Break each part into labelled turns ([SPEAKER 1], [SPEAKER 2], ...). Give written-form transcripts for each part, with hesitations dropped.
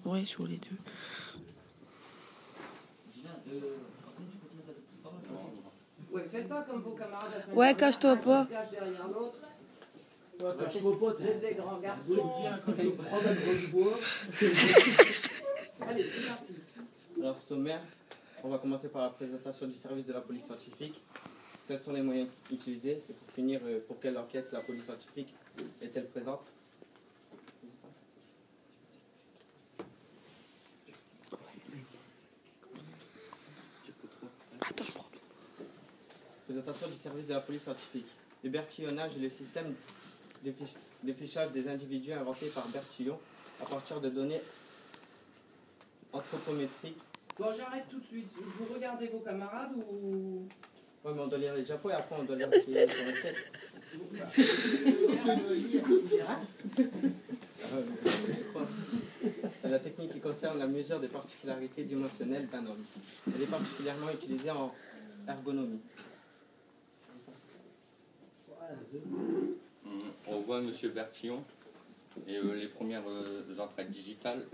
[SPEAKER 1] Ouais, sur les deux.
[SPEAKER 2] Ouais, faites pas comme vos camarades la semaine
[SPEAKER 1] Ouais,
[SPEAKER 2] dernière,
[SPEAKER 1] cache-toi
[SPEAKER 2] un qui
[SPEAKER 1] pas.
[SPEAKER 2] se cache derrière l'autre.
[SPEAKER 3] Cache-toi pas,
[SPEAKER 2] Vous êtes des grands garçons.
[SPEAKER 3] t'as une problème de voix.
[SPEAKER 2] Allez, c'est parti.
[SPEAKER 4] Alors, sommaire, on va commencer par la présentation du service de la police scientifique. Quels sont les moyens utilisés? Et pour finir, pour quelle enquête la police scientifique est-elle présente?
[SPEAKER 1] Attends, je prends.
[SPEAKER 4] Présentation du service de la police scientifique. Le bertillonnage est le système de fichage des individus inventé par Bertillon à partir de données anthropométriques.
[SPEAKER 2] Bon, j'arrête tout de suite. Vous regardez vos camarades ou...
[SPEAKER 4] Ouais, mais on doit lire les diapos et après on doit lire les têtes. C'est la technique qui concerne la mesure des particularités dimensionnelles d'un homme. Elle est particulièrement utilisée en ergonomie.
[SPEAKER 5] On voit M. Bertillon et les premières empreintes digitales.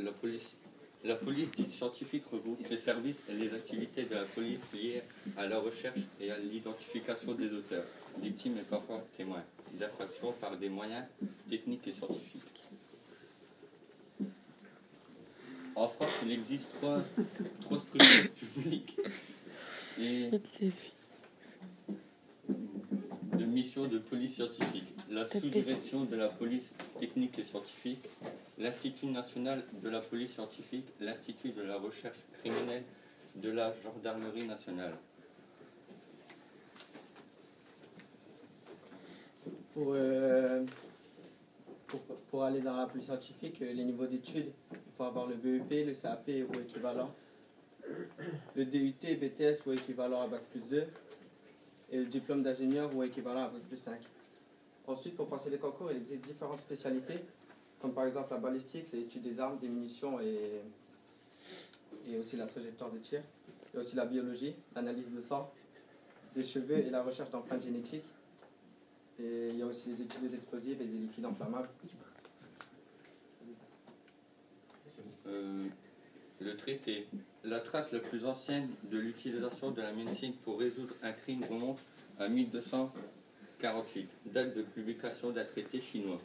[SPEAKER 5] La police dite scientifique regroupe les services et les activités de la police liées à la recherche et à l'identification des auteurs, victimes et parfois témoins d'infractions par des moyens techniques et scientifiques. En France, il existe trois structures publiques et de mission de police scientifique. La sous-direction de la police technique et scientifique, l'Institut national de la police scientifique, l'Institut de la recherche criminelle de la gendarmerie nationale.
[SPEAKER 4] Pour aller dans la police scientifique, les niveaux d'études, il faut avoir le BEP, le CAP ou équivalent, le DUT, BTS ou équivalent à Bac+2, et le diplôme d'ingénieur ou équivalent à Bac+5. Ensuite, pour passer les concours, il existe différentes spécialités, comme par exemple la balistique, c'est l'étude des armes, des munitions et aussi la trajectoire de tir. Il y a aussi la biologie, l'analyse de sang, des cheveux et la recherche d'empreintes génétiques. Et il y a aussi les études des explosifs et des liquides inflammables.
[SPEAKER 5] Le traité. La trace la plus ancienne de l'utilisation de la médecine pour résoudre un crime remonte à 1248, date de publication d'un traité chinois,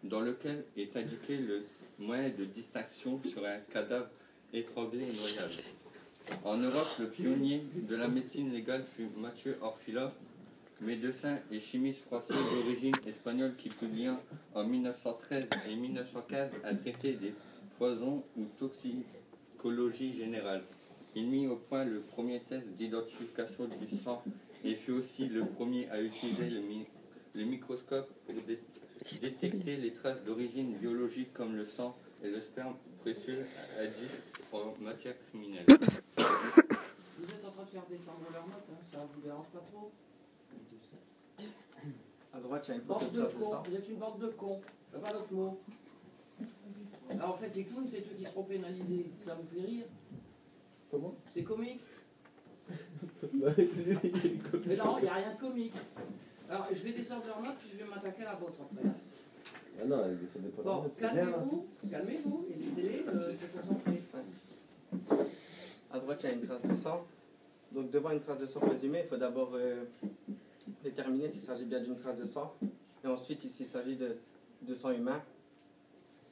[SPEAKER 5] dans lequel est indiqué le moyen de distinction sur un cadavre étranglé et noyable. En Europe, le pionnier de la médecine légale fut Mathieu Orfila, médecin et chimiste français d'origine espagnole qui publia en 1913 et 1915 un traité des poisons ou toxicologie générale. Il mit au point le premier test d'identification du sang et fut aussi le premier à utiliser le microscope pour détecter les traces d'origine biologique comme le sang et le sperme précieux additifs en matière criminelle.
[SPEAKER 2] Vous êtes en train de faire descendre leurs notes, hein, ça vous dérange pas trop?
[SPEAKER 4] À droite, il y a une
[SPEAKER 2] Bande
[SPEAKER 4] photo
[SPEAKER 2] de
[SPEAKER 4] de trace de
[SPEAKER 2] cons,
[SPEAKER 4] sang.
[SPEAKER 2] vous êtes une bande de cons. Il n'y a pas d'autre mot. Alors en fait, les clowns, c'est eux qui seront pénalisés. Ça vous fait rire?
[SPEAKER 3] Comment?
[SPEAKER 2] C'est comique? Mais non, il n'y a rien de comique. Alors, je vais descendre leurs notes, puis je vais m'attaquer à la vôtre après.
[SPEAKER 3] Ah non, elle descendait pas.
[SPEAKER 2] Bon, calmez-vous, et laissez-les se concentrer.
[SPEAKER 4] À droite, il y a une trace de sang. Donc, devant une trace de sang présumée, il faut d'abord déterminer s'il s'agit bien d'une trace de sang. Et ensuite, s'il s'agit de sang humain,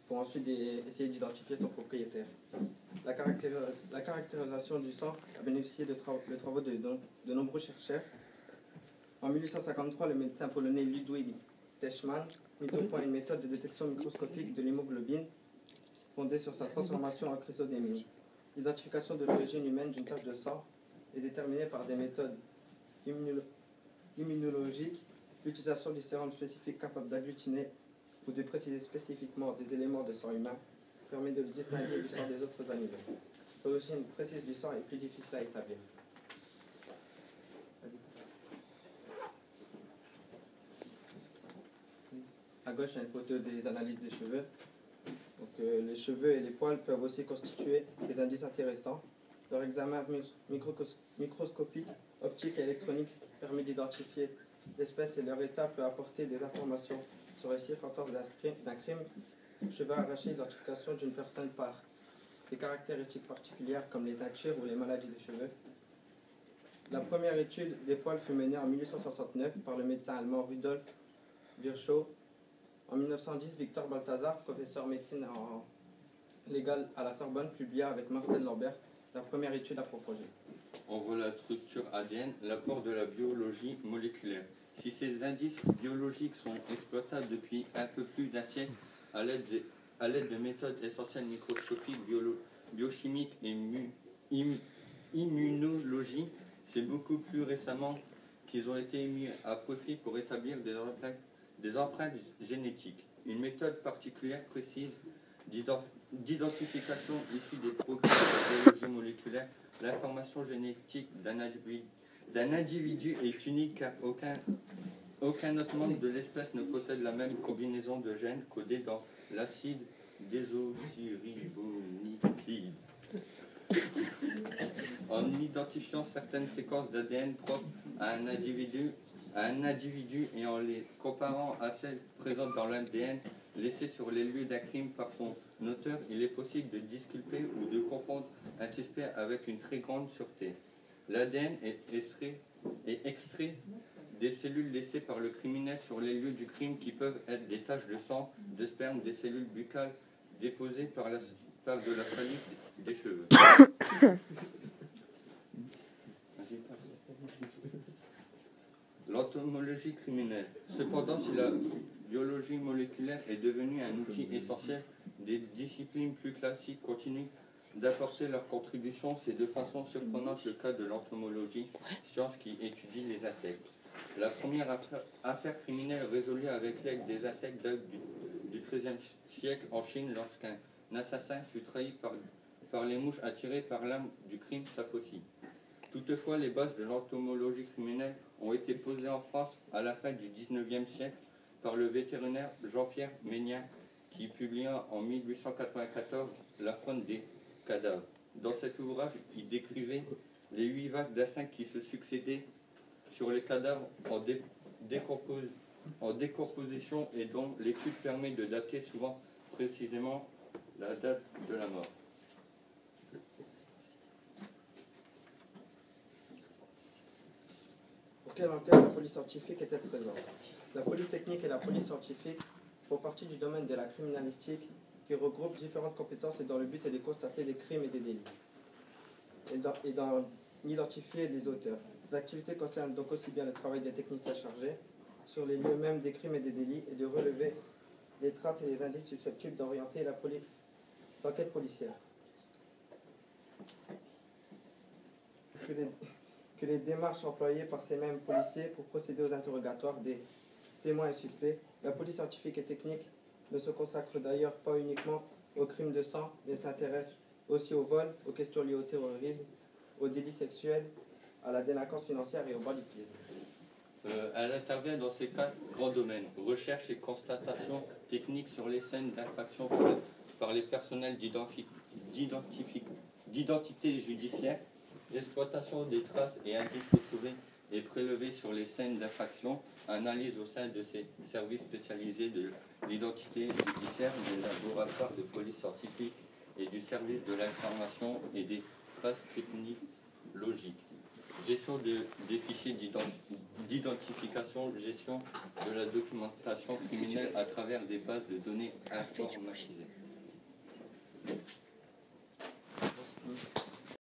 [SPEAKER 4] pour ensuite essayer d'identifier son propriétaire. La caractérisation du sang a bénéficié de travaux de nombreux chercheurs. En 1853, le médecin polonais Ludwig Teichmann mit au point une méthode de détection microscopique de l'hémoglobine fondée sur sa transformation en chrysodémine. L'identification de l'origine humaine d'une tache de sang est déterminée par des méthodes immunologiques, l'utilisation du sérum spécifique capable d'agglutiner ou de préciser spécifiquement des éléments de sang humain permet de le distinguer du sang des autres animaux. L'origine précise du sang est plus difficile à établir. À gauche, il y a une photo des analyses des cheveux. Donc, les cheveux et les poils peuvent aussi constituer des indices intéressants. Leur examen microscopique, optique et électronique permet d'identifier l'espèce et leur état peut apporter des informations sur les circonstances d'un crime, cheveux arrachés, l'identification d'une personne par des caractéristiques particulières comme les teintures ou les maladies des cheveux. La première étude des poils fut menée en 1869 par le médecin allemand Rudolf Virchow. En 1910, Victor Balthazar, professeur médecine en légal à la Sorbonne, publia avec Marcel Lambert la première étude approfondie.
[SPEAKER 5] On voit la structure ADN, l'apport de la biologie moléculaire. Si ces indices biologiques sont exploitables depuis un peu plus d'un siècle à l'aide de méthodes essentielles microscopiques, biochimiques et immunologiques, c'est beaucoup plus récemment qu'ils ont été mis à profit pour établir des empreintes génétiques. Une méthode particulière précise d'identification issue des progrès de la biologie moléculaire. L'information génétique d'un individu est unique car aucun autre membre de l'espèce ne possède la même combinaison de gènes codés dans l'acide désoxyribonucléique. En identifiant certaines séquences d'ADN propres à un individu et en les comparant à celles présentes dans l'ADN laissé sur les lieux d'un crime par son auteur, il est possible de disculper ou de confondre un suspect avec une très grande sûreté. L'ADN est extrait des cellules laissées par le criminel sur les lieux du crime qui peuvent être des taches de sang, de sperme, des cellules buccales déposées par de la salive, des cheveux. L'entomologie criminelle. Cependant, si la biologie moléculaire est devenue un outil essentiel, des disciplines plus classiques continuent d'apporter leur contribution. C'est de façon surprenante le cas de l'entomologie, science qui étudie les insectes. La première affaire criminelle résolue avec l'aide des insectes date du XIIIe siècle en Chine lorsqu'un assassin fut trahi par les mouches attirées par l'âme du crime s'approchit. Toutefois, les bases de l'entomologie criminelle ont été posées en France à la fin du XIXe siècle par le vétérinaire Jean-Pierre Mégnard qui publia en 1894 La faune des cadavres. Dans cet ouvrage, il décrivait les 8 vagues d'insectes qui se succédaient sur les cadavres en décomposition et dont l'étude permet de dater souvent précisément la date de la mort.
[SPEAKER 4] Pour quelle enquête la police scientifique était présente? La police technique et la police scientifique font partie du domaine de la criminalistique qui regroupe différentes compétences et dont le but est de constater des crimes et des délits et d'en identifier les auteurs. Cette activité concerne donc aussi bien le travail des techniciens chargés sur les lieux mêmes des crimes et des délits et de relever les traces et les indices susceptibles d'orienter l'enquête policière. Que les démarches employées par ces mêmes policiers pour procéder aux interrogatoires des témoins et suspects, la police scientifique et technique ne se consacre d'ailleurs pas uniquement aux crimes de sang, mais s'intéresse aussi au vol, aux questions liées au terrorisme, aux délits sexuels, à la délinquance financière et au banditisme.
[SPEAKER 5] Elle intervient dans ces 4 grands domaines: recherche et constatation technique sur les scènes d'infraction par les personnels d'identité judiciaire, l'exploitation des traces et indices retrouvés et prélevés sur les scènes d'infraction, analyse au sein de ces services spécialisés de l'identité judiciaire, des laboratoires de police scientifique et du service de l'information et des traces technologiques. Gestion des fichiers d'identification, gestion de la documentation criminelle à travers des bases de données informatisées.